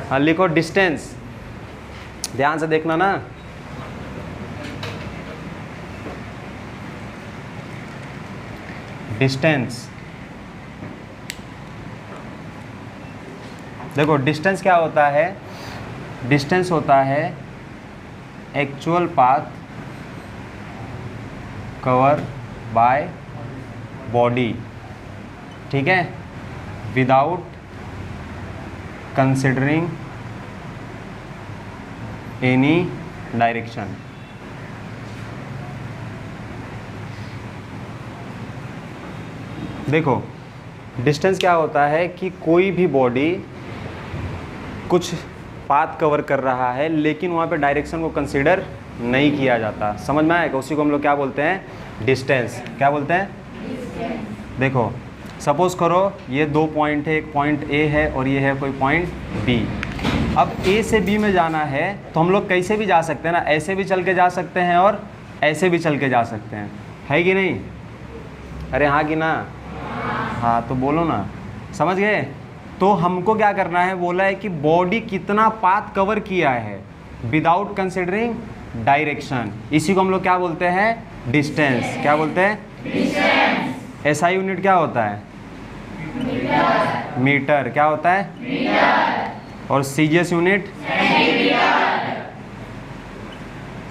हाँ लिखो डिस्टेंस, ध्यान से देखना ना। डिस्टेंस, देखो डिस्टेंस क्या होता है? डिस्टेंस होता है actual path cover by body, ठीक है, विदाउट कंसिडरिंग एनी डायरेक्शन। देखो डिस्टेंस क्या होता है कि कोई भी बॉडी कुछ पाथ कवर कर रहा है लेकिन वहाँ पे डायरेक्शन को कंसीडर नहीं किया जाता। समझ में आएगा? उसी को हम लोग क्या बोलते हैं? डिस्टेंस। क्या बोलते हैं? देखो सपोज करो ये दो पॉइंट है, एक पॉइंट ए है और ये है कोई पॉइंट बी। अब ए से बी में जाना है तो हम लोग कैसे भी जा सकते हैं ना, ऐसे भी चल के जा सकते हैं और ऐसे भी चल के जा सकते हैं, है कि नहीं? अरे हाँ कि ना? हाँ तो बोलो ना, समझ गए? तो हमको क्या करना है, बोला है कि बॉडी कितना पाथ कवर किया है विदाउट कंसिडरिंग डायरेक्शन, इसी को हम लोग क्या बोलते हैं? डिस्टेंस। क्या बोलते हैं? डिस्टेंस। एसआई यूनिट क्या होता है? मीटर। मीटर। क्या होता है? मीटर। और सीजीएस यूनिट? सेंटीमीटर।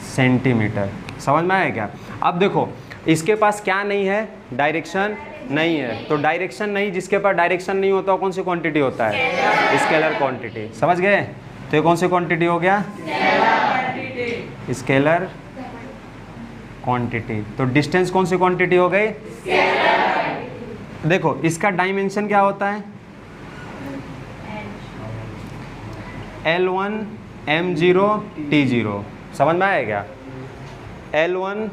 सेंटीमीटर। समझ में आया क्या? अब देखो इसके पास क्या नहीं है? डायरेक्शन नहीं है। तो डायरेक्शन नहीं, जिसके पास डायरेक्शन नहीं होता कौन सी क्वांटिटी होता है? Scalar quantity. समझ गए? तो ये कौन सी क्वांटिटी हो गया? Scalar quantity. तो डिस्टेंस कौन सी क्वांटिटी हो गई? देखो इसका डायमेंशन क्या होता है? L1 M0 T0। समझ में आया क्या? L1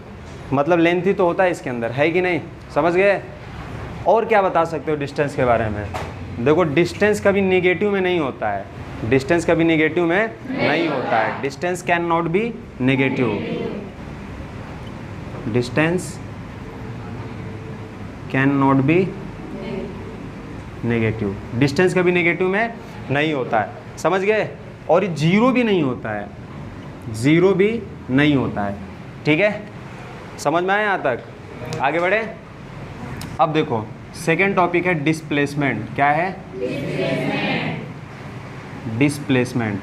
मतलब लेंथ ही तो होता है इसके अंदर, है कि नहीं? समझ गए? और क्या बता सकते हो डिस्टेंस के बारे में? देखो डिस्टेंस कभी नेगेटिव में नहीं होता है, डिस्टेंस कभी नेगेटिव में नहीं होता है। Distance can not be negative, distance can not be negative, distance कभी नेगेटिव में नहीं होता है। समझ गए? और जीरो भी नहीं होता है, जीरो भी नहीं होता है। ठीक है, समझ में आया यहाँ तक? आगे बढ़े। अब देखो सेकेंड टॉपिक है डिस्प्लेसमेंट। क्या है? डिस्प्लेसमेंट।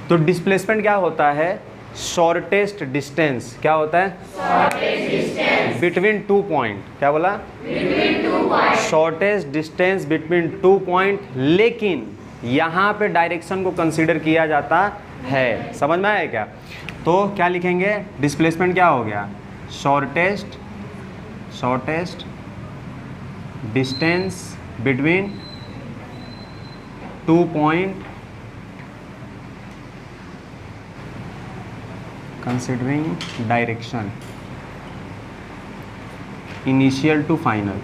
तो डिस्प्लेसमेंट क्या होता है? Shortest distance. क्या होता है? Shortest distance between two point. क्या बोला? Between two point. Shortest distance between two point, लेकिन यहाँ पे डायरेक्शन को कंसीडर किया जाता है। समझ में आया क्या? तो क्या लिखेंगे? डिस्प्लेसमेंट क्या हो गया? Shortest distance between two point considering direction initial to final,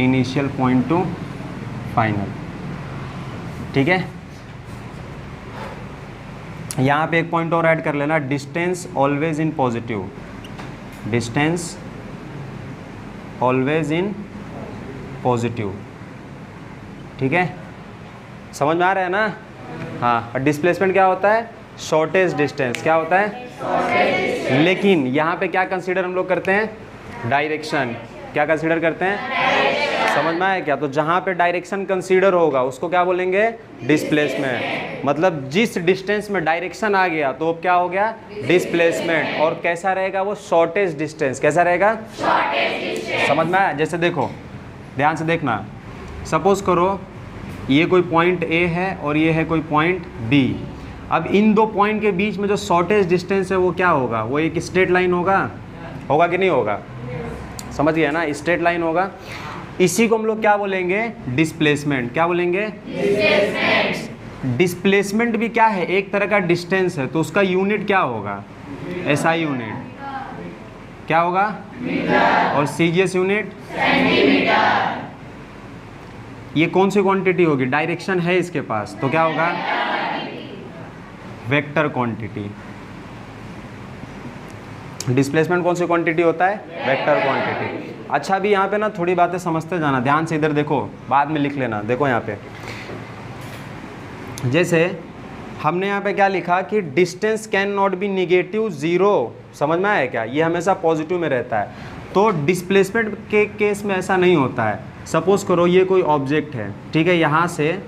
initial point to final. ठीक है, यहाँ पे एक पॉइंट और ऐड कर लेना, distance always in positive, distance always in positive. ठीक है, समझ में आ रहा है ना? हाँ। और डिस्प्लेसमेंट क्या होता है? Shortest distance. क्या होता है? लेकिन यहाँ पे क्या कंसीडर हम लोग करते हैं? डायरेक्शन। क्या कंसीडर करते हैं? समझ में आया क्या? तो जहाँ पे डायरेक्शन कंसीडर होगा उसको क्या बोलेंगे? डिस्प्लेसमेंट। मतलब जिस डिस्टेंस में डायरेक्शन आ गया तो क्या हो गया? डिस्प्लेसमेंट। और कैसा रहेगा वो? Shortest distance. कैसा रहेगा? Shortest distance. समझ में आया? जैसे देखो ध्यान से देखना, सपोज करो ये कोई पॉइंट ए है और ये है कोई पॉइंट बी। अब इन दो पॉइंट के बीच में जो शॉर्टेस्ट डिस्टेंस है वो क्या होगा? वो एक स्ट्रेट लाइन होगा, होगा कि नहीं होगा? समझ गया ना? स्ट्रेट लाइन होगा। इसी को हम लोग क्या बोलेंगे? डिस्प्लेसमेंट। क्या बोलेंगे? डिस्प्लेसमेंट। डिस्प्लेसमेंट भी क्या है? एक तरह का डिस्टेंस है, तो उसका यूनिट क्या होगा? SI unit. क्या होगा? मीटर। और सीजीएस यूनिट? सेंटीमीटर। ये कौन सी क्वांटिटी होगी? डायरेक्शन है इसके पास, तो क्या होगा? Vector quantity. डिस्प्लेसमेंट कौन सी क्वांटिटी होता है? Vector quantity. अच्छा, अभी यहाँ पे ना थोड़ी बातें समझते जाना, ध्यान से इधर देखो, बाद में लिख लेना। देखो यहाँ पे जैसे हमने यहाँ पे क्या लिखा कि distance can not be negative zero, समझ में आया क्या? ये हमेशा पॉजिटिव में रहता है। तो डिस्प्लेसमेंट के केस में ऐसा नहीं होता है। सपोज़ करो ये कोई ऑब्जेक्ट है, ठीक है, यहाँ से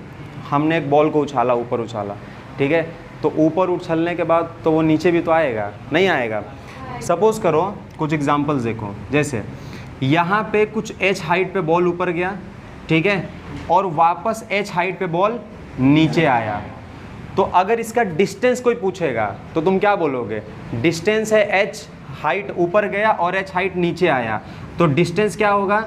हमने एक बॉल को उछाला, ऊपर उछाला, ठीक है, तो ऊपर उछलने के बाद तो वो नीचे भी तो आएगा, नहीं आएगा? सपोज़ करो कुछ एग्जांपल्स देखो, जैसे यहाँ पे कुछ h हाइट पे बॉल ऊपर गया, ठीक है, और वापस h हाइट पे बॉल नीचे आया, तो अगर इसका डिस्टेंस कोई पूछेगा तो तुम क्या बोलोगे? डिस्टेंस है h हाइट ऊपर गया और h हाइट नीचे आया, तो डिस्टेंस क्या होगा?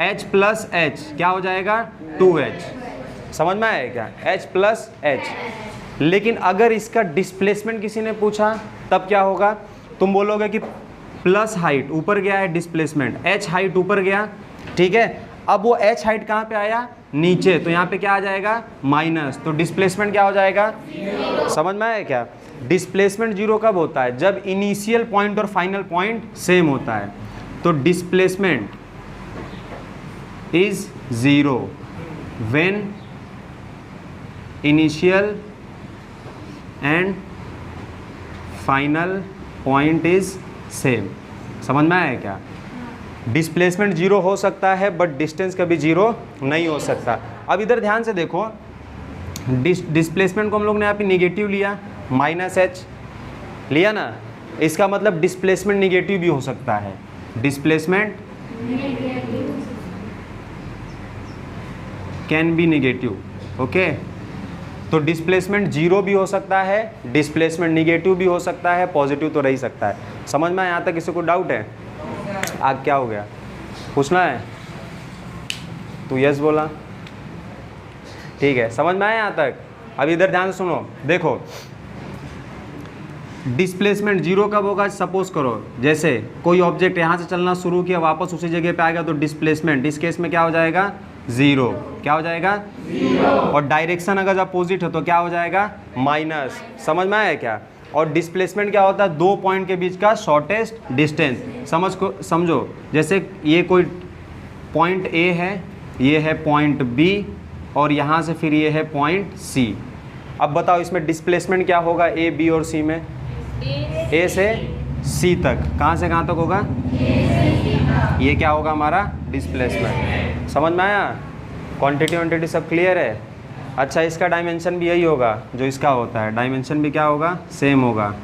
h प्लस h क्या हो जाएगा? 2h। समझ में आया क्या? h plus h। लेकिन अगर इसका डिस्प्लेसमेंट किसी ने पूछा तब क्या होगा? तुम बोलोगे कि प्लस हाइट ऊपर गया है, डिस्प्लेसमेंट h हाइट ऊपर गया, ठीक है, अब वो h हाइट कहाँ पे आया? नीचे, तो यहाँ पे क्या आ जाएगा? माइनस, तो डिस्प्लेसमेंट क्या हो जाएगा? समझ में आया क्या? डिस्प्लेसमेंट जीरो कब होता है? जब इनिशियल पॉइंट और फाइनल पॉइंट सेम होता है। तो displacement is zero when initial and final point is same. समझ में आया क्या? डिस्प्लेसमेंट जीरो हो सकता है बट डिस्टेंस कभी जीरो नहीं हो सकता। अब इधर ध्यान से देखो, डिस्प्लेसमेंट को हम लोग ने यहाँ पे निगेटिव लिया, माइनस h लिया ना, इसका मतलब डिस्प्लेसमेंट निगेटिव भी हो सकता है। Displacement can be negative, okay. तो डिस्प्लेसमेंट जीरो भी हो सकता है, डिस्प्लेसमेंट निगेटिव भी हो सकता है, पॉजिटिव तो रह ही सकता है। समझ में यहाँ तक किसी को डाउट है? आग क्या हो गया? पूछना है? तू यस बोला, ठीक है, समझ में आया यहाँ तक? अब इधर ध्यान सुनो, देखो डिस्प्लेसमेंट जीरो कब होगा? सपोज करो जैसे कोई ऑब्जेक्ट यहाँ से चलना शुरू किया, वापस उसी जगह पे आ गया, तो डिस्प्लेसमेंट इस केस में क्या हो जाएगा? ज़ीरो। क्या हो जाएगा? ज़ीरो। और डायरेक्शन अगर अपोजिट है तो क्या हो जाएगा? माइनस। समझ में आया क्या? और डिस्प्लेसमेंट क्या होता है? दो पॉइंट के बीच का शॉर्टेस्ट डिस्टेंस। समझो जैसे ये कोई पॉइंट ए है, ये है पॉइंट बी, और यहाँ से फिर ये है पॉइंट सी। अब बताओ इसमें डिस्प्लेसमेंट क्या होगा ए, बी और सी में? ए से सी तक। कहाँ से कहाँ तक होगा? ये क्या होगा हमारा? डिस्प्लेसमेंट। समझ में आया? क्वांटिटी वांटिटी सब क्लियर है? अच्छा, इसका डायमेंशन भी यही होगा जो इसका होता है, डायमेंशन भी क्या होगा? सेम होगा।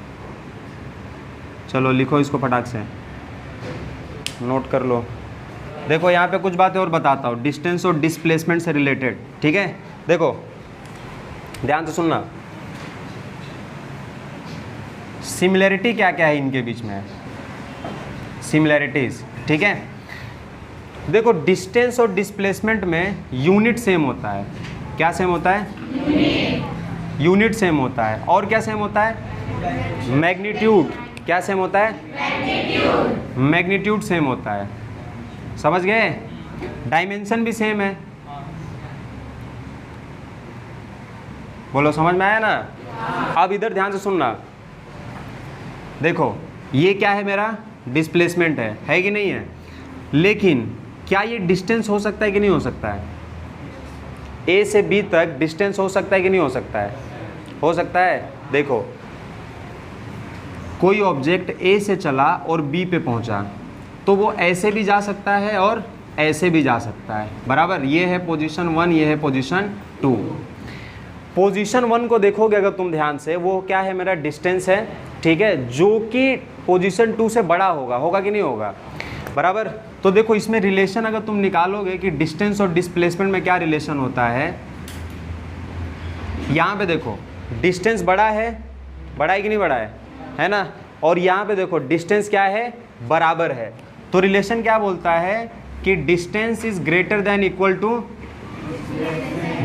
चलो लिखो इसको फटाक से, नोट कर लो। देखो यहाँ पे कुछ बातें और बताता हूँ डिस्टेंस और डिस्प्लेसमेंट से रिलेटेड, ठीक है? देखो ध्यान से सुनना, सिमिलरिटी क्या क्या है इनके बीच में, सिमिलरिटीज़, ठीक है? देखो डिस्टेंस और डिस्प्लेसमेंट में यूनिट सेम होता है। क्या सेम होता है? यूनिट सेम होता है। और क्या सेम होता है? मैग्नीट्यूड। क्या सेम होता है? मैग्नीट्यूड सेम होता है। समझ गए? डायमेंशन भी सेम है। बोलो समझ में आया ना? अब इधर ध्यान से सुनना, देखो ये क्या है? मेरा डिस्प्लेसमेंट है कि नहीं है? लेकिन क्या ये डिस्टेंस हो सकता है कि नहीं हो सकता है? ए से बी तक डिस्टेंस हो सकता है कि नहीं हो सकता है? हो सकता है। देखो कोई ऑब्जेक्ट ए से चला और बी पे पहुंचा, तो वो ऐसे भी जा सकता है और ऐसे भी जा सकता है, बराबर? ये है पोजीशन 1, ये है पोजीशन 2। पोजीशन 1 को देखोगे अगर तुम ध्यान से, वो क्या है? मेरा डिस्टेंस है, ठीक है, जो कि पोजीशन 2 से बड़ा होगा। होगा कि नहीं होगा? बराबर। तो देखो इसमें रिलेशन अगर तुम निकालोगे कि डिस्टेंस और डिस्प्लेसमेंट में क्या रिलेशन होता है, यहाँ पे देखो डिस्टेंस बड़ा है, बड़ा है कि नहीं बड़ा है ना? और यहाँ पे देखो डिस्टेंस क्या है? बराबर है। तो रिलेशन क्या बोलता है कि distance is greater than equal to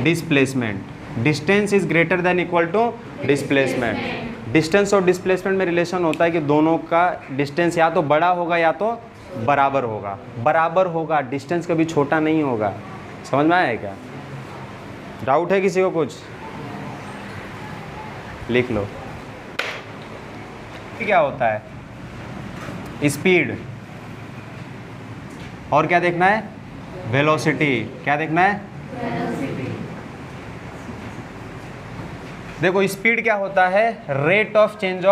displacement. Distance is greater than equal to displacement. Distance और डिस्प्लेसमेंट में रिलेशन होता है कि दोनों का डिस्टेंस या तो बड़ा होगा या तो बराबर होगा। बराबर होगा, डिस्टेंस कभी छोटा नहीं होगा। समझ में आया क्या? डाउट है किसी को? कुछ लिख लो। क्या होता है? स्पीड। और क्या देखना है? वेलोसिटी। क्या देखना है? देखो स्पीड क्या होता है, rate of change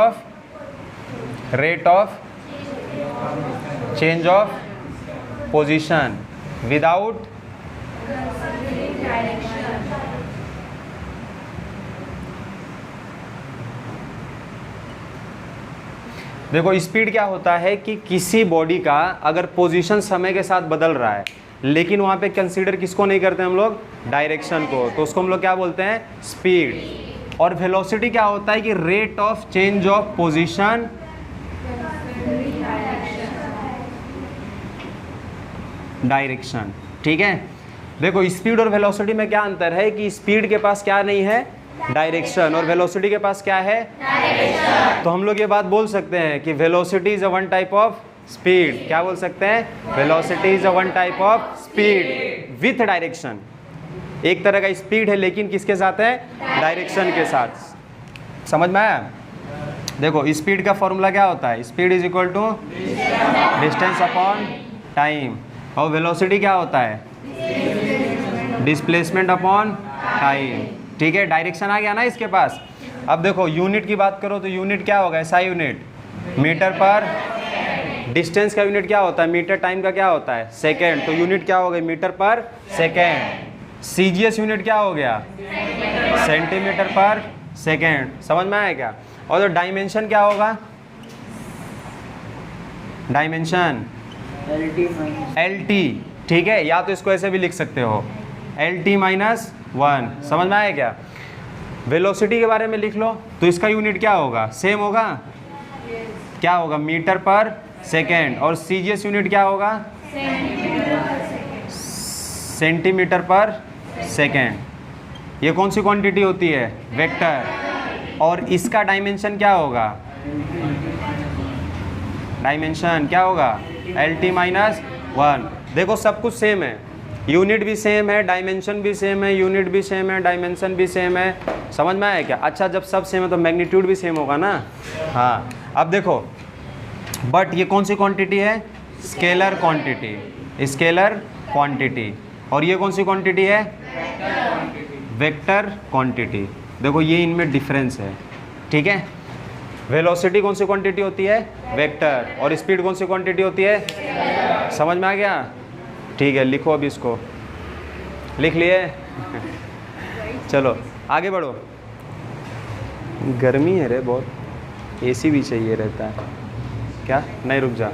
of position without देखो स्पीड क्या होता है कि किसी बॉडी का अगर पोजीशन समय के साथ बदल रहा है, लेकिन वहाँ पे कंसीडर किसको नहीं करते हम लोग, डायरेक्शन को, तो उसको हम लोग क्या बोलते हैं, स्पीड। और वेलोसिटी क्या होता है कि rate of change of position direction. ठीक है, देखो स्पीड और वेलोसिटी में क्या अंतर है कि स्पीड के पास क्या नहीं है, डायरेक्शन, और वेलोसिटी के पास क्या है, डायरेक्शन। तो हम लोग ये बात बोल सकते हैं कि velocity is a one type of speed. क्या बोल सकते हैं, velocity is a one type of speed with direction. एक तरह का स्पीड है लेकिन किसके साथ है, डायरेक्शन के साथ। समझ में आया? देखो स्पीड का फॉर्मूला क्या होता है, speed is equal to distance upon time, और वेलोसिटी क्या होता है, डिस्प्लेसमेंट अपॉन टाइम। ठीक है, डायरेक्शन आ गया ना इसके पास। अब देखो यूनिट की बात करो तो यूनिट क्या होगा, SI यूनिट, मीटर पर। डिस्टेंस का यूनिट क्या होता है, मीटर। टाइम का क्या होता है, सेकेंड, तो यूनिट क्या हो गई, मीटर पर सेकेंड। CGS यूनिट क्या हो गया, सेंटीमीटर पर सेकेंड। समझ में आया क्या? और तो डायमेंशन क्या होगा, डायमेंशन LT। ठीक है, या तो इसको ऐसे भी लिख सकते हो, LT-1। समझ में आया क्या? वेलोसिटी के बारे में लिख लो तो इसका यूनिट क्या होगा, सेम होगा, क्या होगा, मीटर पर सेकेंड। और CGS यूनिट क्या होगा, सेंटीमीटर पर सेकेंड। ये कौन सी क्वांटिटी होती है, वेक्टर। और इसका डायमेंशन क्या होगा, डायमेंशन क्या होगा, LT-1। देखो सब कुछ सेम है, यूनिट भी सेम है, डायमेंशन भी सेम है, यूनिट भी सेम है, डायमेंशन भी सेम है। समझ में आया क्या? अच्छा, जब सब सेम है तो मैग्नीट्यूड भी सेम होगा ना। हाँ, अब देखो बट ये कौन सी क्वांटिटी है, स्केलर क्वांटिटी, स्केलर क्वांटिटी। और ये कौन सी क्वांटिटी है, वेक्टर क्वांटिटी। देखो ये इनमें डिफरेंस है। ठीक है, वेलोसिटी कौन सी क्वांटिटी होती है, वेक्टर, और स्पीड कौन सी क्वांटिटी होती है। समझ में आ गया? ठीक है, लिखो अब इसको, लिख लिए चलो आगे बढ़ो। गर्मी है रे बहुत, AC भी चाहिए रहता है क्या, नहीं रुक जा,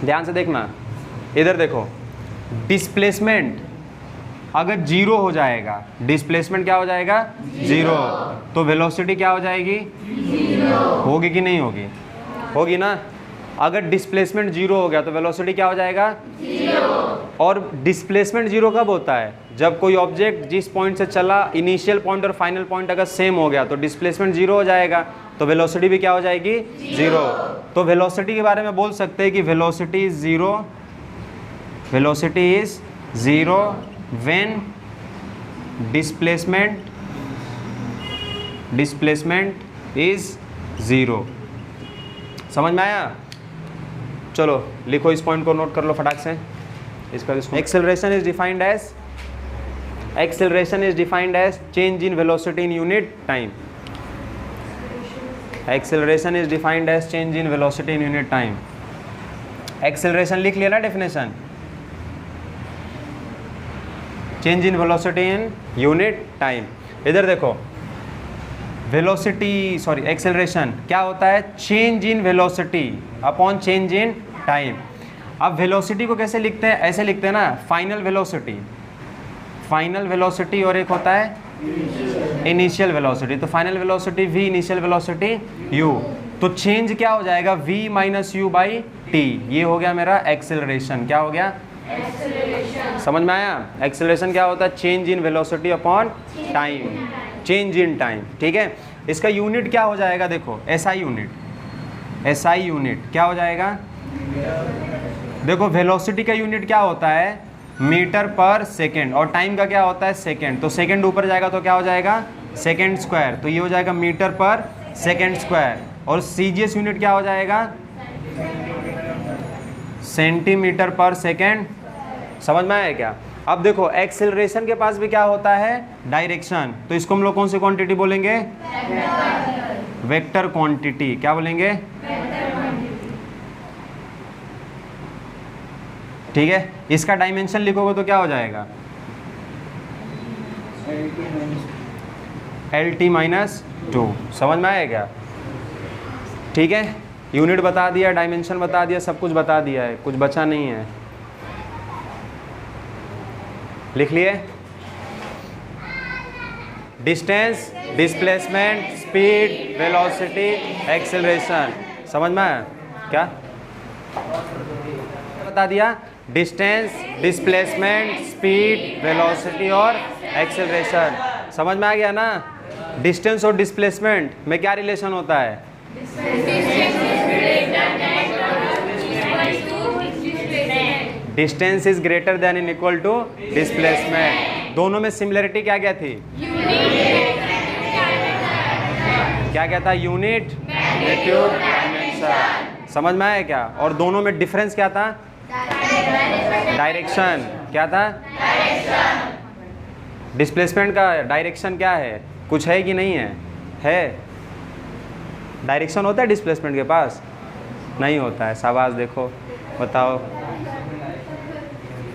ध्यान से देखना, इधर देखो। डिस्प्लेसमेंट अगर जीरो हो जाएगा, डिस्प्लेसमेंट क्या हो जाएगा, जीरो, तो वेलोसिटी क्या हो जाएगी, होगी कि नहीं होगी, होगी ना। अगर डिस्प्लेसमेंट जीरो हो गया तो वेलोसिटी क्या हो जाएगा, जीरो। और डिस्प्लेसमेंट जीरो कब होता है, जब कोई ऑब्जेक्ट जिस पॉइंट से चला, इनिशियल पॉइंट और फाइनल पॉइंट अगर सेम हो गया तो डिस्प्लेसमेंट जीरो हो जाएगा, तो वेलोसिटी भी क्या हो जाएगी, जीरो। तो वेलोसिटी के बारे में बोल सकते हैं कि velocity is zero, velocity is zero when displacement is zero. समझ में आया? चलो लिखो, इस पॉइंट को नोट कर लो फटाक से। इस पर acceleration is defined as change in velocity in unit time. Acceleration is defined as change in velocity in unit time. Acceleration लिख लिया ना definition, change in velocity in unit time. इधर देखो, वेलोसिटी सॉरी एक्सेलरेशन क्या होता है, change in velocity upon change in time. अब velocity को कैसे लिखते हैं, ऐसे लिखते हैं ना, फाइनल वेलोसिटी और एक होता है इनिशियल वेलोसिटी। तो final velocity v, initial velocity u। तो चेंज क्या हो जाएगा, v minus you by T. ये हो गया मेरा एक्सेलरेशन। क्या हो गया, समझ में आया? एक्सेलरेशन क्या होता है, change in velocity upon time, change in time. ठीक है, इसका यूनिट क्या हो जाएगा, देखो SI यूनिट क्या हो जाएगा। देखो वेलोसिटी का यूनिट क्या होता है, मीटर पर सेकेंड, और टाइम का क्या होता है, सेकेंड। तो सेकेंड ऊपर जाएगा तो क्या हो जाएगा, सेकेंड स्क्वायर, तो ये हो जाएगा मीटर पर सेकेंड स्क्वायर। और CGS यूनिट क्या हो जाएगा, सेंटीमीटर पर सेकेंड। समझ में आया क्या? अब देखो एक्सेलरेशन के पास भी क्या होता है, डायरेक्शन, तो इसको हम लोग कौन सी क्वांटिटी बोलेंगे, वेक्टर क्वांटिटी। क्या बोलेंगे, ठीक है। इसका डायमेंशन लिखोगे तो क्या हो जाएगा, LT-2। समझ में आया क्या, ठीक है। यूनिट बता दिया, डायमेंशन बता दिया, सब कुछ बता दिया है, कुछ बचा नहीं है। लिख लिए, distance, displacement, speed, velocity, acceleration. समझ में आया क्या, बता दिया, डिस्टेंस, डिस्प्लेसमेंट, स्पीड, वेलोसिटी और एक्सेलरेशन। समझ में आ गया ना। डिस्टेंस और डिस्प्लेसमेंट में क्या रिलेशन होता है, distance is greater than in equal to displacement. दोनों में सिमिलरिटी क्या क्या थी, क्या क्या था, यूनिट, मैग्नीट्यूड, डायमेंशन। समझ में आया क्या। और दोनों में डिफरेंस क्या था, डायरेक्शन। क्या था, डिस्प्लेसमेंट का डायरेक्शन क्या है, कुछ है कि नहीं है डायरेक्शन होता है डिस्प्लेसमेंट के पास, नहीं होता है। शाबाश, देखो बताओ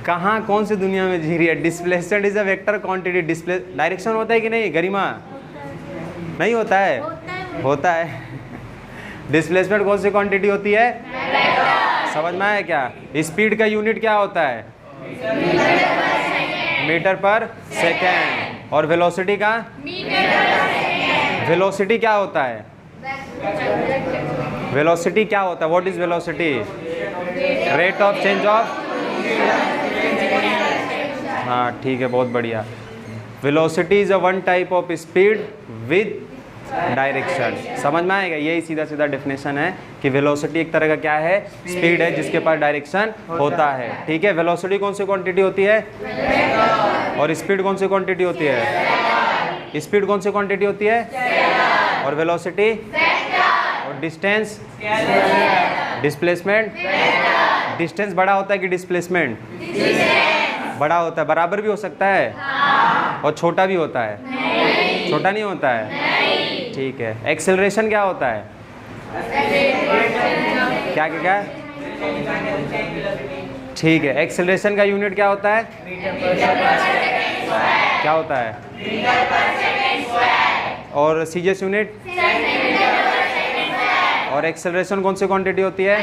कहाँ कौन सी दुनिया में जी रही है। Displacement is a vector quantity, display direction होता है कि नहीं, गरिमा नहीं होता है, होता है। डिस्प्लेसमेंट कौन सी क्वांटिटी होती है, समझ में आया क्या। स्पीड का यूनिट क्या होता है, मीटर पर सेकेंड। और वेलोसिटी का, वेलोसिटी क्या होता है, वेलोसिटी क्या होता है, what is velocity, rate of change of. हाँ ठीक है, बहुत बढ़िया। Velocity is a one type of speed with direction. समझ में आएगा, यही सीधा सीधा डेफिनेशन है कि वेलोसिटी एक तरह का क्या है, स्पीड है जिसके पास डायरेक्शन होता है। ठीक है, वेलोसिटी कौन सी क्वांटिटी होती है, और स्पीड कौन सी क्वांटिटी होती है, स्पीड कौन सी क्वांटिटी होती है, और वेलोसिटी, और डिस्टेंस, डिस्प्लेसमेंट। डिस्टेंस बड़ा होता है कि डिस्प्लेसमेंट, बड़ा होता है, बराबर भी हो सकता है और छोटा भी होता है, छोटा नहीं होता है। ठीक है, एक्सेलरेशन क्या होता है, क्या क्या क्या, ठीक है। एक्सेलरेशन का यूनिट क्या होता है, क्या होता है, और सीजीएस यूनिट, और एक्सेलरेशन कौन सी क्वांटिटी होती है,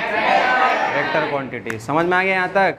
वेक्टर क्वांटिटी। समझ में आ गया यहाँ तक।